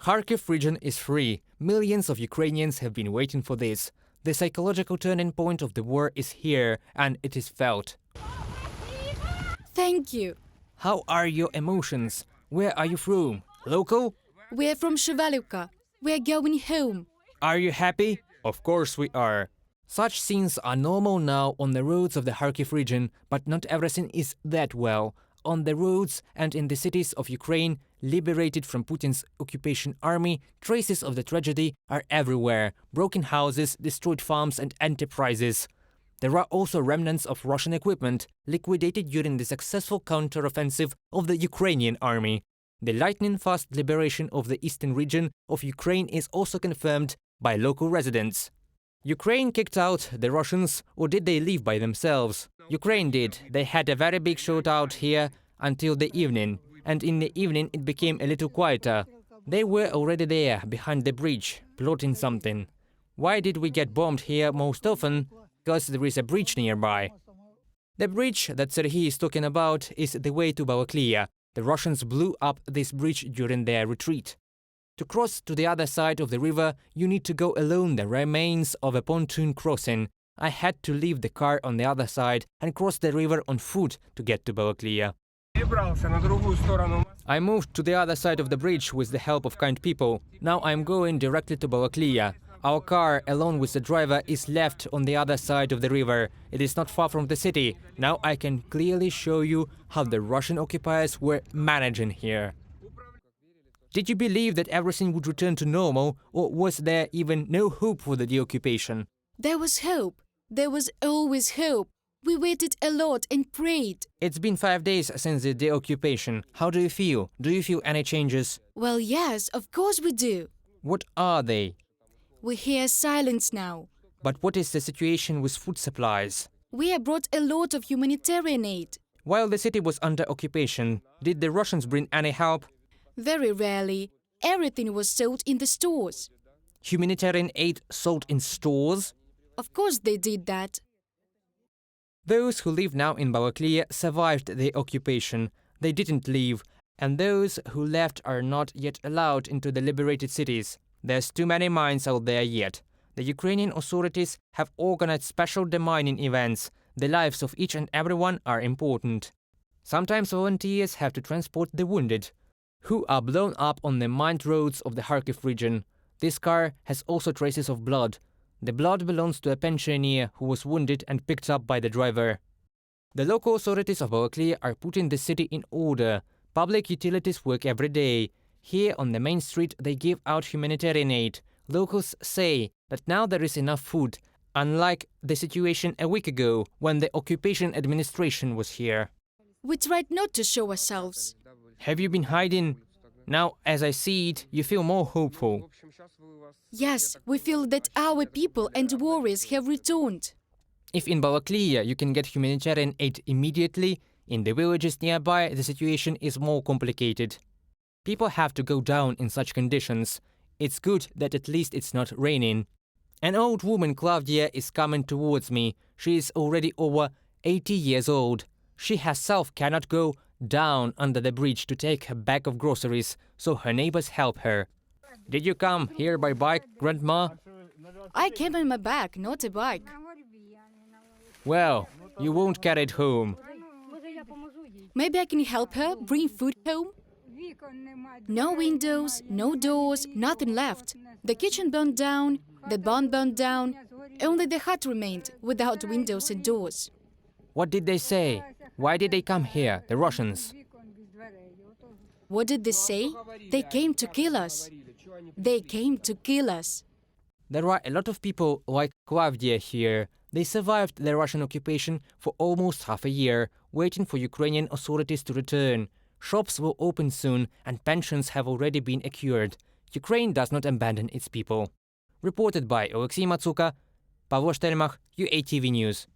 Kharkiv region is free. Millions of Ukrainians have been waiting for this. The psychological turning point of the war is here, and it is felt. Thank you. How are your emotions? Where are you from? Local? We're from Shevelivka. We're going home. Are you happy? Of course we are. Such scenes are normal now on the roads of the Kharkiv region, but not everything is that well. On the roads and in the cities of Ukraine, liberated from Putin's occupation army, traces of the tragedy are everywhere. Broken houses, destroyed farms and enterprises. There are also remnants of Russian equipment liquidated during the successful counteroffensive of the Ukrainian army. The lightning-fast liberation of the eastern region of Ukraine is also confirmed by local residents. Ukraine kicked out the Russians, or did they leave by themselves? Ukraine did. They had a very big shootout here until the evening, and in the evening it became a little quieter. They were already there, behind the bridge, plotting something. Why did we get bombed here most often? Because there is a bridge nearby. The bridge that Serhiy is talking about is the way to Balaklia. The Russians blew up this bridge during their retreat. To cross to the other side of the river, you need to go along the remains of a pontoon crossing. I had to leave the car on the other side and cross the river on foot to get to Balaklia. I moved to the other side of the bridge with the help of kind people. Now I'm going directly to Balaklia. Our car, along with the driver, is left on the other side of the river. It is not far from the city. Now I can clearly show you how the Russian occupiers were managing here. Did you believe that everything would return to normal, or was there even no hope for the deoccupation? There was hope. There was always hope. We waited a lot and prayed. It's been 5 days since the deoccupation. How do you feel? Do you feel any changes? Well, yes, of course we do. What are they? We hear silence now. But what is the situation with food supplies? We have brought a lot of humanitarian aid. While the city was under occupation, did the Russians bring any help? Very rarely. Everything was sold in the stores. Humanitarian aid sold in stores? Of course they did that. Those who live now in Balaklia survived the occupation. They didn't leave, and those who left are not yet allowed into the liberated cities. There's too many mines out there yet. The Ukrainian authorities have organized special demining events. The lives of each and everyone are important. Sometimes volunteers have to transport the wounded, who are blown up on the mined roads of the Kharkiv region. This car has also traces of blood. The blood belongs to a pensioner who was wounded and picked up by the driver. The local authorities of Balaklia are putting the city in order. Public utilities work every day. Here on the main street they give out humanitarian aid. Locals say that now there is enough food, unlike the situation a week ago when the occupation administration was here. We tried not to show ourselves. Have you been hiding? Now, as I see it, you feel more hopeful. Yes, we feel that our people and warriors have returned. If in Balaklia you can get humanitarian aid immediately, in the villages nearby the situation is more complicated. People have to go down in such conditions. It's good that at least it's not raining. An old woman, Claudia, is coming towards me. She is already over 80 years old. She herself cannot go down under the bridge to take a bag of groceries, so her neighbors help her. Did you come here by bike, Grandma? I came on my back, not a bike. Well, you won't carry it home. Maybe I can help her bring food home? No windows, no doors, nothing left. The kitchen burned down, the barn burned down. Only the hut remained, without windows and doors. What did they say? Why did they come here, the Russians? What did they say? They came to kill us. They came to kill us. There are a lot of people like Claudia here. They survived the Russian occupation for almost half a year, waiting for Ukrainian authorities to return. Shops will open soon, and pensions have already been accrued. Ukraine does not abandon its people. Reported by Alexei Matsuka, Pavlo Shtelmach, UATV News.